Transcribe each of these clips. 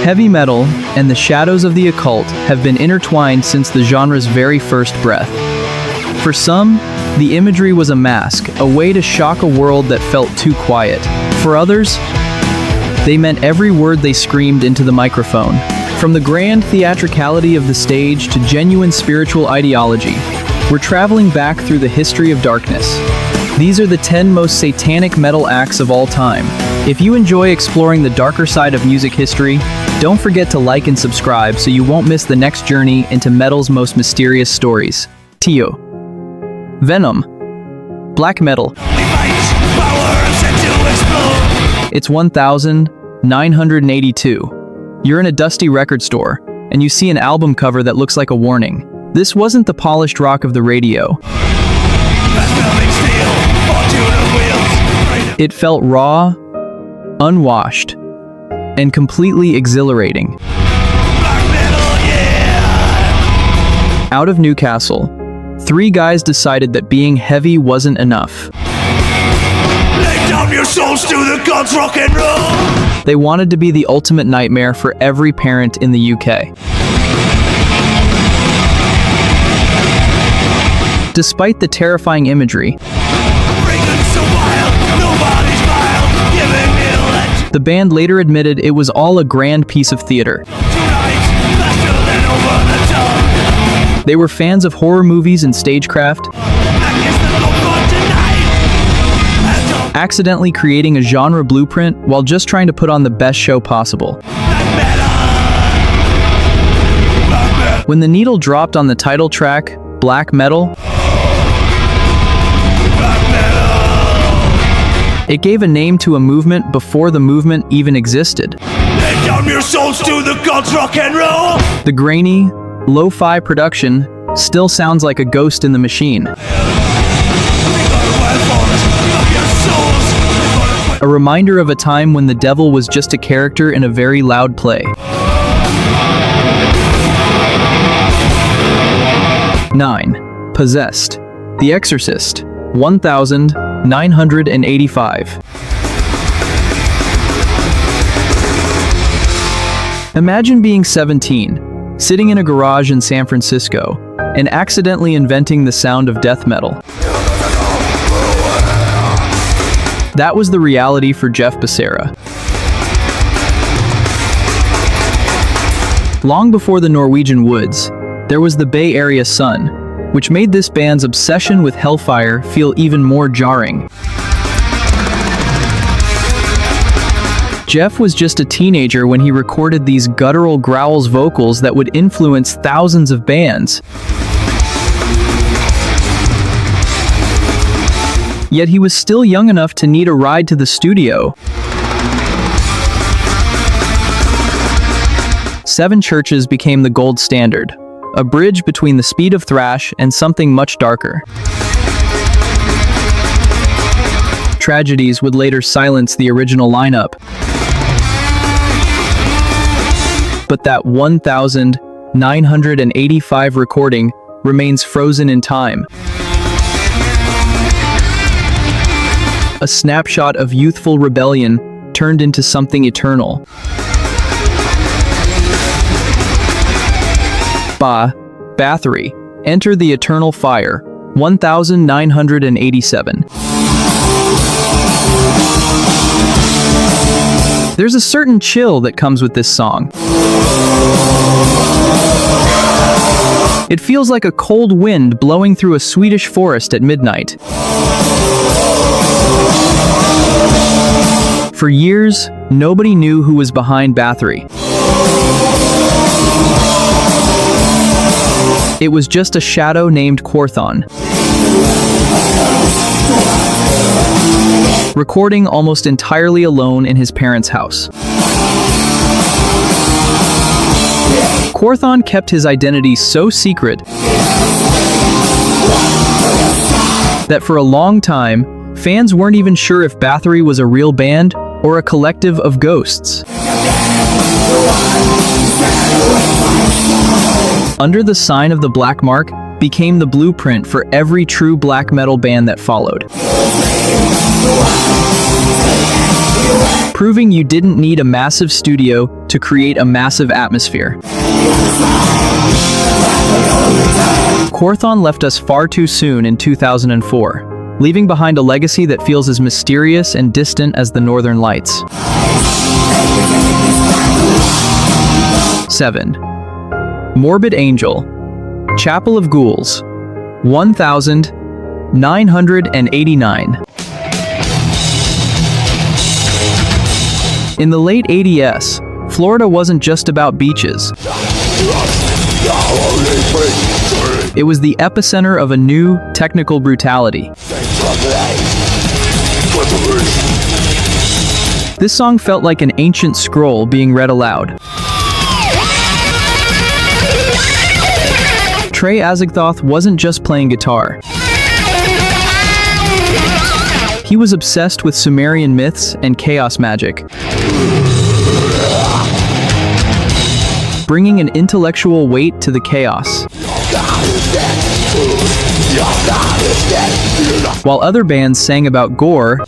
Heavy metal and the shadows of the occult have been intertwined since the genre's very first breath. For some, the imagery was a mask, a way to shock a world that felt too quiet. For others, they meant every word they screamed into the microphone. From the grand theatricality of the stage to genuine spiritual ideology, we're traveling back through the history of darkness. These are the 10 most satanic metal acts of all time. If you enjoy exploring the darker side of music history, don't forget to like and subscribe so you won't miss the next journey into metal's most mysterious stories. Tio. Venom. Black metal. It's 1982. You're in a dusty record store, and you see an album cover that looks like a warning. This wasn't the polished rock of the radio. It felt raw, unwashed, and completely exhilarating. Out of Newcastle, 3 guys decided that being heavy wasn't enough. Lay down your souls to the gods, rock and roll! They wanted to be the ultimate nightmare for every parent in the UK. Despite the terrifying imagery, the band later admitted it was all a grand piece of theater. They were fans of horror movies and stagecraft, accidentally creating a genre blueprint while just trying to put on the best show possible. When the needle dropped on the title track, Black Metal, it gave a name to a movement before the movement even existed. Lay down your souls to the gods, rock and roll! The grainy, lo-fi production still sounds like a ghost in the machine. A reminder of a time when the devil was just a character in a very loud play. 9. Possessed. The Exorcist. 1985. Imagine being 17, sitting in a garage in San Francisco, and accidentally inventing the sound of death metal. That was the reality for Jeff Becerra. Long before the Norwegian woods, there was the Bay Area sun, which made this band's obsession with hellfire feel even more jarring. Jeff was just a teenager when he recorded these guttural growls vocals that would influence thousands of bands. Yet he was still young enough to need a ride to the studio. 7 churches became the gold standard, a bridge between the speed of thrash and something much darker. Tragedies would later silence the original lineup. But that 1985 recording remains frozen in time. A snapshot of youthful rebellion turned into something eternal. Bathory. Enter the Eternal Fire. 1987. There's a certain chill that comes with this song. It feels like a cold wind blowing through a Swedish forest at midnight. For years, nobody knew who was behind Bathory. It was just a shadow named Quorthon, recording almost entirely alone in his parents' house. Quorthon kept his identity so secret that for a long time, fans weren't even sure if Bathory was a real band or a collective of ghosts. Under the Sign of the Black Mark became the blueprint for every true black metal band that followed. proving you didn't need a massive studio to create a massive atmosphere. Quorthon left us far too soon in 2004, leaving behind a legacy that feels as mysterious and distant as the Northern Lights. 7. Morbid Angel, Chapel of Ghouls, 1989. In the late 80s, Florida wasn't just about beaches. It was the epicenter of a new, technical brutality. This song felt like an ancient scroll being read aloud. Trey Azagthoth wasn't just playing guitar. He was obsessed with Sumerian myths and chaos magic, bringing an intellectual weight to the chaos. While other bands sang about gore,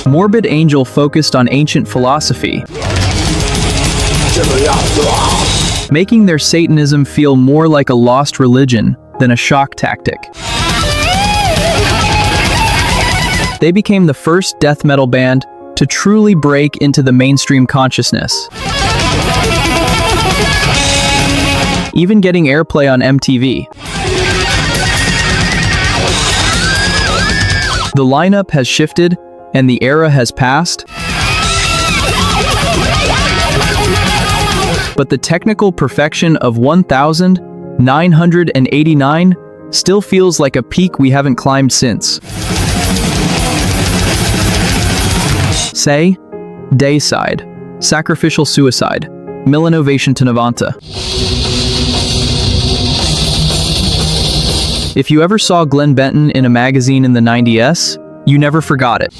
Morbid Angel focused on ancient philosophy, making their Satanism feel more like a lost religion than a shock tactic. They became the first death metal band to truly break into the mainstream consciousness, even getting airplay on MTV. The lineup has shifted, and the era has passed, but the technical perfection of 1989 still feels like a peak we haven't climbed since. Say, Dayside, Sacrificial Suicide, Milanovation to Navanta. If you ever saw Glenn Benton in a magazine in the 90s, you never forgot it.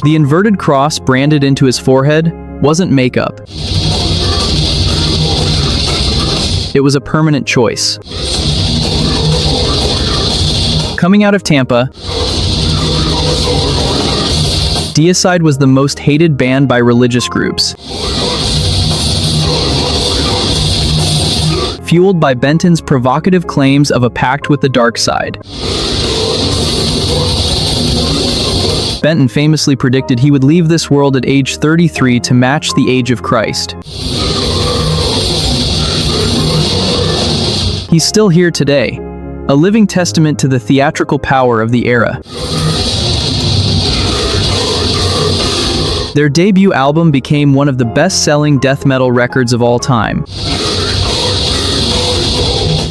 The inverted cross branded into his forehead wasn't makeup. It was a permanent choice. Coming out of Tampa, Deicide was the most hated band by religious groups. Fueled by Benton's provocative claims of a pact with the dark side. Benton famously predicted he would leave this world at age 33 to match the age of Christ. He's still here today, a living testament to the theatrical power of the era. Their debut album became one of the best-selling death metal records of all time,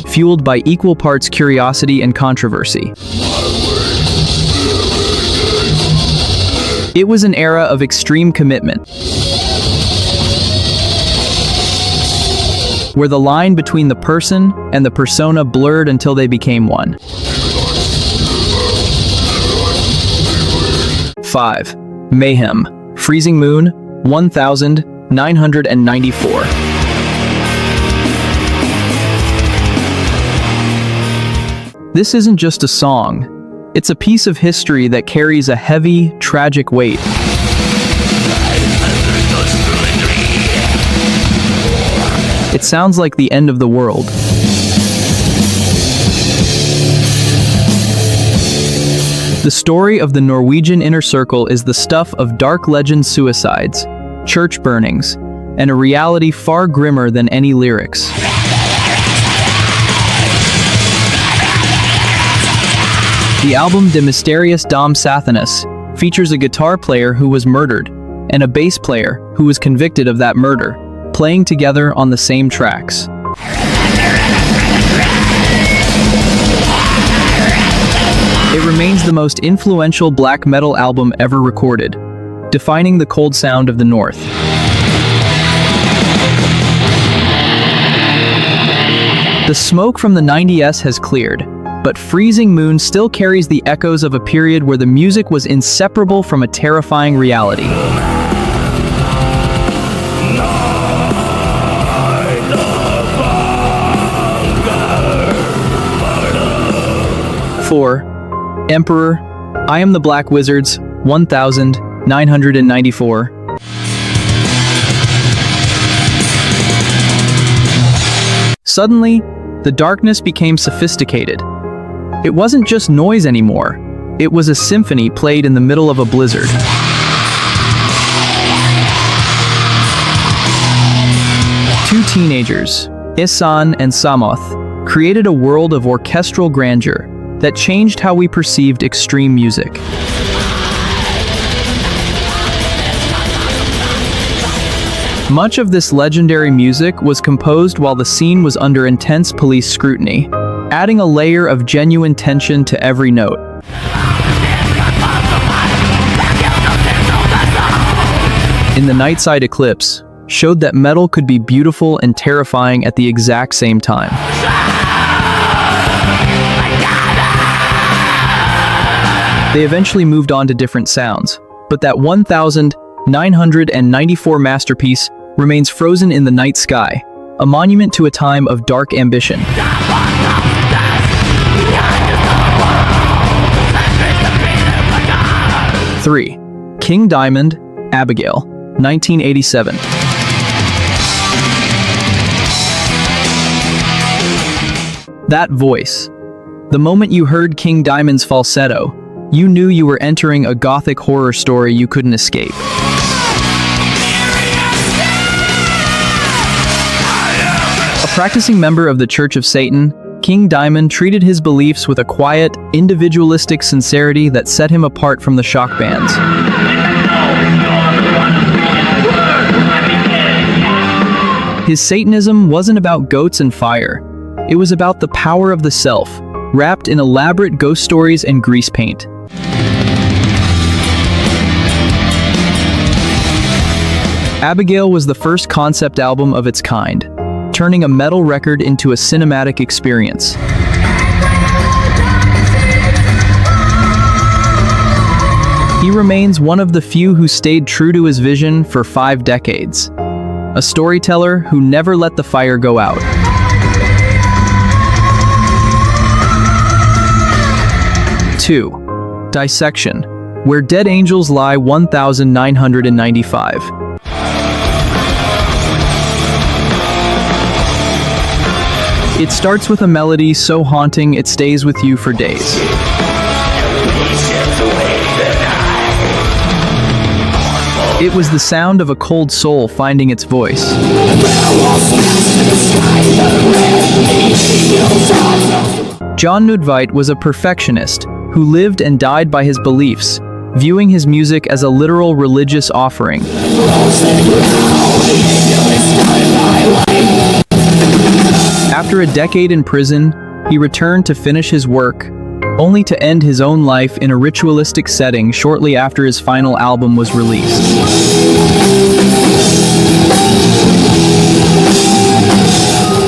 fueled by equal parts curiosity and controversy. It was an era of extreme commitment, where the line between the person and the persona blurred until they became one. 5. Mayhem, Freezing Moon, 1994. This isn't just a song. It's a piece of history that carries a heavy, tragic weight. It sounds like the end of the world. The story of the Norwegian inner circle is the stuff of dark legend suicides, church burnings, and a reality far grimmer than any lyrics. The album De Mysteriis Dom Sathanas features a guitar player who was murdered and a bass player who was convicted of that murder, playing together on the same tracks. It remains the most influential black metal album ever recorded, defining the cold sound of the North. The smoke from the 90s has cleared, but Freezing Moon still carries the echoes of a period where the music was inseparable from a terrifying reality. 4. Emperor, I am the Black Wizards, 1994. Suddenly, the darkness became sophisticated. It wasn't just noise anymore. It was a symphony played in the middle of a blizzard. Two teenagers, Isan and Samoth, created a world of orchestral grandeur that changed how we perceived extreme music. Much of this legendary music was composed while the scene was under intense police scrutiny, adding a layer of genuine tension to every note. In the Nightside Eclipse, showed that metal could be beautiful and terrifying at the exact same time. They eventually moved on to different sounds, but that 1994 masterpiece remains frozen in the night sky, a monument to a time of dark ambition. 3. King Diamond, Abigail, 1987. That voice. The moment you heard King Diamond's falsetto, you knew you were entering a gothic horror story you couldn't escape. A practicing member of the Church of Satan, King Diamond treated his beliefs with a quiet, individualistic sincerity that set him apart from the shock bands. His Satanism wasn't about goats and fire. It was about the power of the self, wrapped in elaborate ghost stories and grease paint. Abigail was the first concept album of its kind, turning a metal record into a cinematic experience. He remains one of the few who stayed true to his vision for 5 decades. A storyteller who never let the fire go out. Two, Dissection, Where Dead Angels Lie, 1995. It starts with a melody so haunting it stays with you for days. It was the sound of a cold soul finding its voice. John Nudvite was a perfectionist who lived and died by his beliefs, viewing his music as a literal religious offering. After a decade in prison, he returned to finish his work, only to end his own life in a ritualistic setting shortly after his final album was released.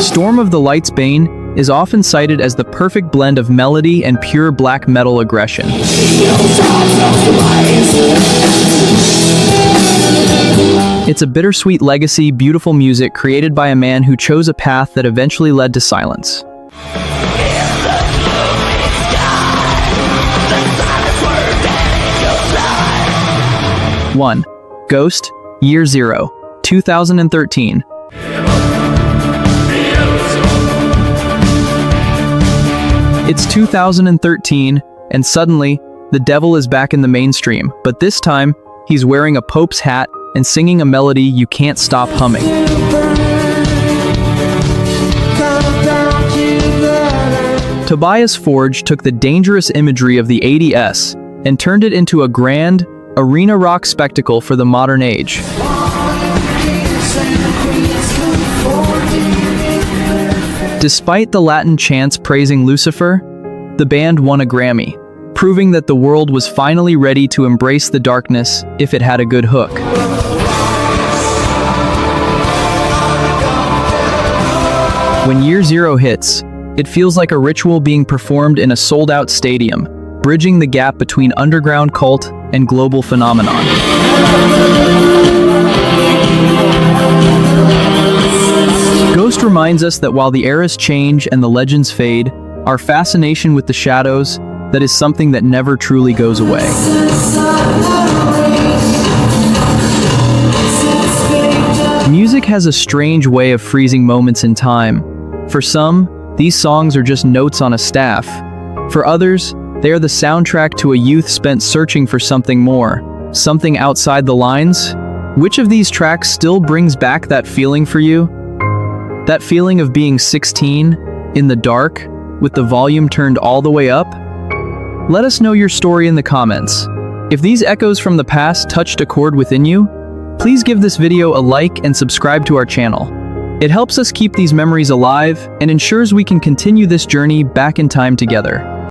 Storm of the Light's Bane is often cited as the perfect blend of melody and pure black metal aggression. It's a bittersweet legacy, beautiful music created by a man who chose a path that eventually led to silence. One, Ghost, Year Zero, 2013. It's 2013, and suddenly, the devil is back in the mainstream, but this time, he's wearing a Pope's hat and singing a melody you can't stop humming. Tobias Forge took the dangerous imagery of the 80s and turned it into a grand, arena rock spectacle for the modern age. Despite the Latin chants praising Lucifer, the band won a Grammy, proving that the world was finally ready to embrace the darkness if it had a good hook. When Year Zero hits, it feels like a ritual being performed in a sold-out stadium, bridging the gap between underground cult and global phenomenon. Ghost reminds us that while the eras change and the legends fade, our fascination with the shadows, that is something that never truly goes away. Music has a strange way of freezing moments in time. For some, these songs are just notes on a staff. For others, they are the soundtrack to a youth spent searching for something more, something outside the lines. Which of these tracks still brings back that feeling for you? That feeling of being 16, in the dark, with the volume turned all the way up? Let us know your story in the comments. If these echoes from the past touched a chord within you, please give this video a like and subscribe to our channel. It helps us keep these memories alive and ensures we can continue this journey back in time together.